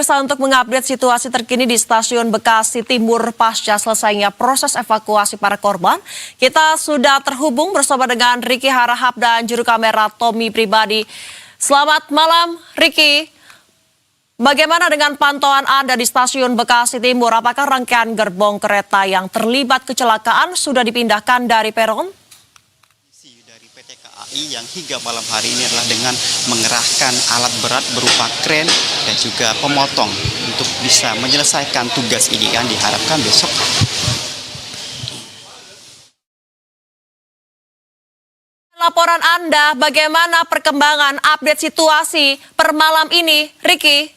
Untuk mengupdate situasi terkini di Stasiun Bekasi Timur pasca selesainya proses evakuasi para korban, kita sudah terhubung bersama dengan Ricky Harahap dan juru kamera Tommy Pribadi. Selamat malam, Ricky. Bagaimana dengan pantauan Anda di Stasiun Bekasi Timur? Apakah rangkaian gerbong kereta yang terlibat kecelakaan sudah dipindahkan dari peron? Dari PT KAI yang hingga malam hari ini adalah dengan mengerahkan alat berat berupa kren dan juga pemotong untuk bisa menyelesaikan tugas ini yang diharapkan besok. Laporan Anda, bagaimana perkembangan update situasi per malam ini, Ricky?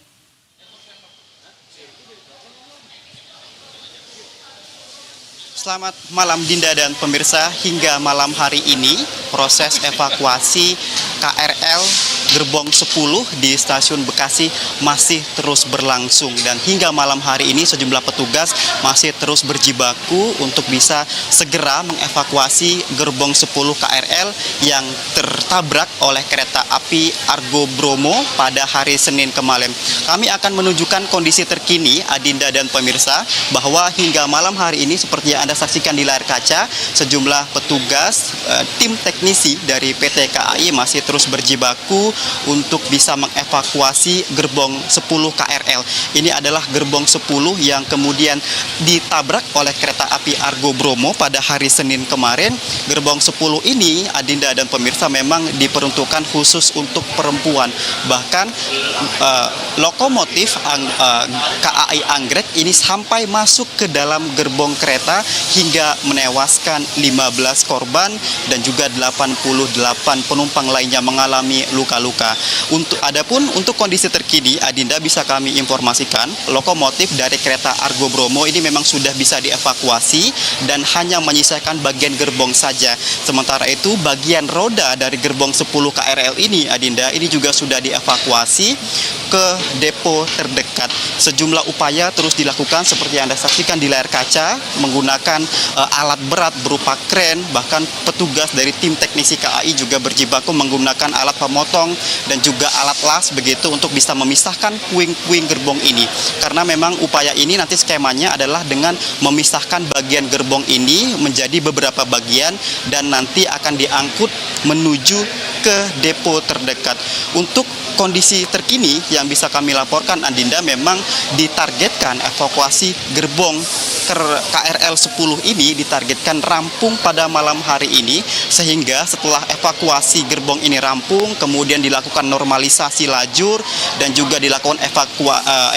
Selamat malam Dinda dan pemirsa, hingga malam hari ini proses evakuasi KRL Gerbong 10 di Stasiun Bekasi masih terus berlangsung dan hingga malam hari ini sejumlah petugas masih terus berjibaku untuk bisa segera mengevakuasi Gerbong 10 KRL yang tertabrak oleh kereta api Argo Bromo pada hari Senin kemarin. Kami akan menunjukkan kondisi terkini Adinda dan pemirsa bahwa hingga malam hari ini seperti yang Anda saksikan di layar kaca, sejumlah petugas tim teknisi dari PT KAI masih terus berjibaku untuk bisa mengevakuasi gerbong 10 KRL. Ini adalah gerbong 10 yang kemudian ditabrak oleh kereta api Argo Bromo pada hari Senin kemarin. Gerbong 10 ini, Adinda dan pemirsa, memang diperuntukkan khusus untuk perempuan. Bahkan lokomotif KAI Anggrek ini sampai masuk ke dalam gerbong kereta hingga menewaskan 15 korban dan juga 88 penumpang lainnya mengalami luka-luka. Untuk kondisi terkini, Adinda, bisa kami informasikan lokomotif dari kereta Argo Bromo ini memang sudah bisa dievakuasi dan hanya menyisakan bagian gerbong saja. Sementara itu bagian roda dari gerbong 10 KRL ini, Adinda, ini juga sudah dievakuasi ke depo terdekat. Sejumlah upaya terus dilakukan seperti yang Anda saksikan di layar kaca menggunakan alat berat berupa kren, bahkan petugas dari tim teknisi KAI juga berjibaku menggunakan alat pemotong dan juga alat las begitu untuk bisa memisahkan puing-puing gerbong ini. Karena memang upaya ini nanti skemanya adalah dengan memisahkan bagian gerbong ini menjadi beberapa bagian dan nanti akan diangkut menuju ke depo terdekat. Untuk kondisi terkini yang bisa kami laporkan, Adinda, memang ditargetkan evakuasi gerbong KRL 10 ini ditargetkan rampung pada malam hari ini, sehingga setelah evakuasi gerbong ini rampung, kemudian dilakukan normalisasi lajur dan juga dilakukan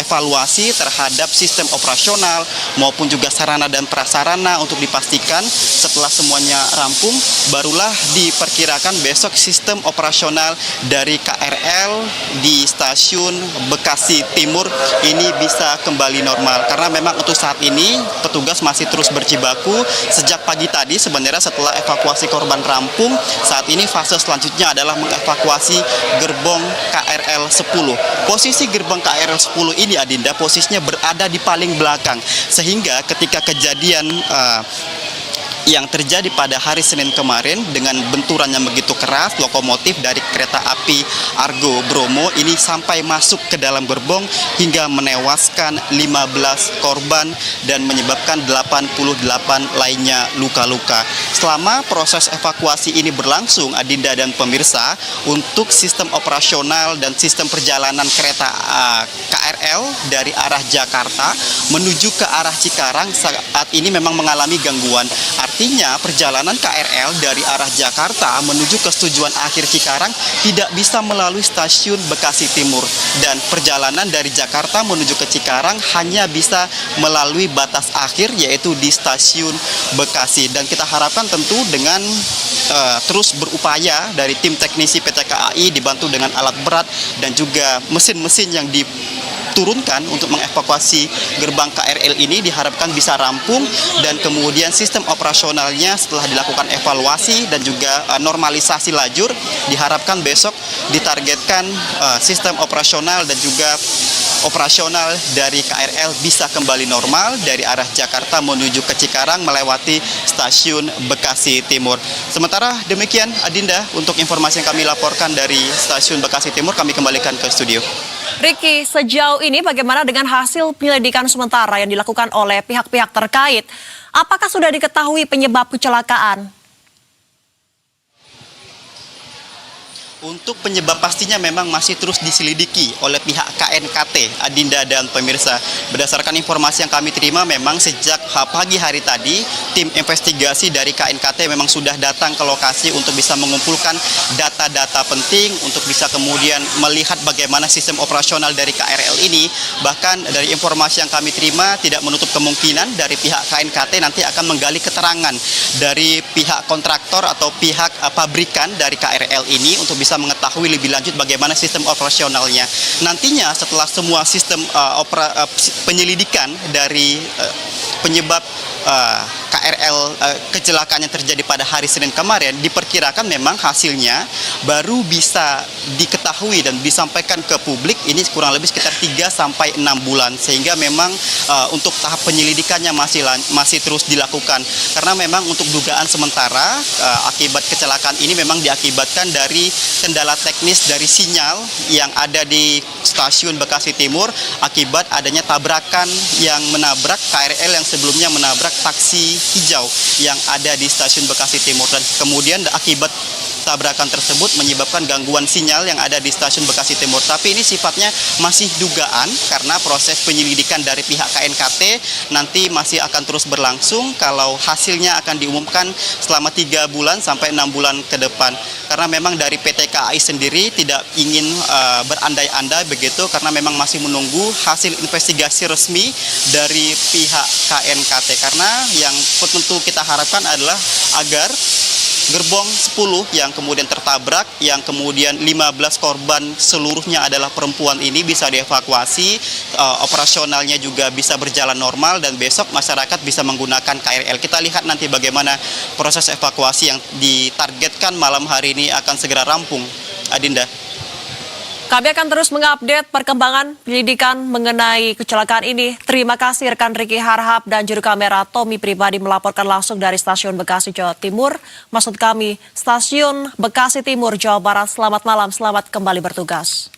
evaluasi terhadap sistem operasional maupun juga sarana dan prasarana untuk dipastikan setelah semuanya rampung, barulah diperkirakan besok sistem operasional dari KRL di Stasiun Bekasi Timur ini bisa kembali normal. Karena memang untuk saat ini petugas masih terus berjibaku sejak pagi tadi. Sebenarnya setelah evakuasi korban rampung, saat ini fase selanjutnya adalah mengevakuasi gerbong KRL 10. Posisi gerbong KRL 10 ini, Adinda, posisinya berada di paling belakang, sehingga ketika kejadian yang terjadi pada hari Senin kemarin dengan benturan yang begitu keras, lokomotif dari kereta api Argo Bromo ini sampai masuk ke dalam gerbong hingga menewaskan 15 korban dan menyebabkan 88 lainnya luka-luka. Selama proses evakuasi ini berlangsung, Adinda dan pemirsa, untuk sistem operasional dan sistem perjalanan kereta KRL dari arah Jakarta menuju ke arah Cikarang saat ini memang mengalami gangguan. Artinya perjalanan KRL dari arah Jakarta menuju ke tujuan akhir Cikarang tidak bisa melalui Stasiun Bekasi Timur, dan perjalanan dari Jakarta menuju ke Cikarang hanya bisa melalui batas akhir yaitu di Stasiun Bekasi. Dan kita harapkan tentu dengan terus berupaya dari tim teknisi PT KAI dibantu dengan alat berat dan juga mesin-mesin yang diturunkan untuk mengevakuasi gerbang KRL ini diharapkan bisa rampung, dan kemudian sistem operasionalnya setelah dilakukan evaluasi dan juga normalisasi lajur diharapkan besok ditargetkan sistem operasional dan juga operasional dari KRL bisa kembali normal dari arah Jakarta menuju ke Cikarang melewati Stasiun Bekasi Timur. Sementara demikian, Adinda, untuk informasi yang kami laporkan dari Stasiun Bekasi Timur, kami kembalikan ke studio. Ricky, sejauh ini bagaimana dengan hasil penyelidikan sementara yang dilakukan oleh pihak-pihak terkait? Apakah sudah diketahui penyebab kecelakaan? Untuk penyebab pastinya memang masih terus diselidiki oleh pihak KNKT, Adinda dan pemirsa. Berdasarkan informasi yang kami terima, memang sejak pagi hari tadi, tim investigasi dari KNKT memang sudah datang ke lokasi untuk bisa mengumpulkan data-data penting, untuk bisa kemudian melihat bagaimana sistem operasional dari KRL ini. Bahkan dari informasi yang kami terima, tidak menutup kemungkinan dari pihak KNKT nanti akan menggali keterangan dari pihak kontraktor atau pihak pabrikan dari KRL ini untuk bisa mengetahui lebih lanjut bagaimana sistem operasionalnya. Nantinya setelah semua sistem penyelidikan dari penyebab KRL kecelakaan yang terjadi pada hari Senin kemarin, diperkirakan memang hasilnya baru bisa diketahui dan disampaikan ke publik ini kurang lebih sekitar 3-6 bulan, sehingga memang untuk tahap penyelidikannya masih terus dilakukan, karena memang untuk dugaan sementara akibat kecelakaan ini memang diakibatkan dari kendala teknis dari sinyal yang ada di stasiun Bekasi Timur akibat adanya tabrakan yang menabrak KRL yang sebelumnya menabrak taksi hijau yang ada di stasiun Bekasi Timur, dan kemudian akibat tabrakan tersebut menyebabkan gangguan sinyal yang ada di stasiun Bekasi Timur. Tapi ini sifatnya masih dugaan karena proses penyelidikan dari pihak KNKT nanti masih akan terus berlangsung. Kalau hasilnya akan diumumkan selama 3 bulan sampai 6 bulan ke depan. Karena memang dari PT KAI sendiri tidak ingin berandai-andai begitu, karena memang masih menunggu hasil investigasi resmi dari pihak KNKT. Karena yang tentu kita harapkan adalah agar gerbong 10 yang kemudian tertabrak, yang kemudian 15 korban seluruhnya adalah perempuan ini bisa dievakuasi, operasionalnya juga bisa berjalan normal, dan besok masyarakat bisa menggunakan KRL. Kita lihat nanti bagaimana proses evakuasi yang ditargetkan malam hari ini akan segera rampung. Adinda. Kami akan terus mengupdate perkembangan penyelidikan mengenai kecelakaan ini. Terima kasih rekan Ricky Harahap dan juru kamera Tommy Pribadi melaporkan langsung dari Stasiun Bekasi, Jawa Timur. Maksud kami, Stasiun Bekasi Timur, Jawa Barat. Selamat malam, selamat kembali bertugas.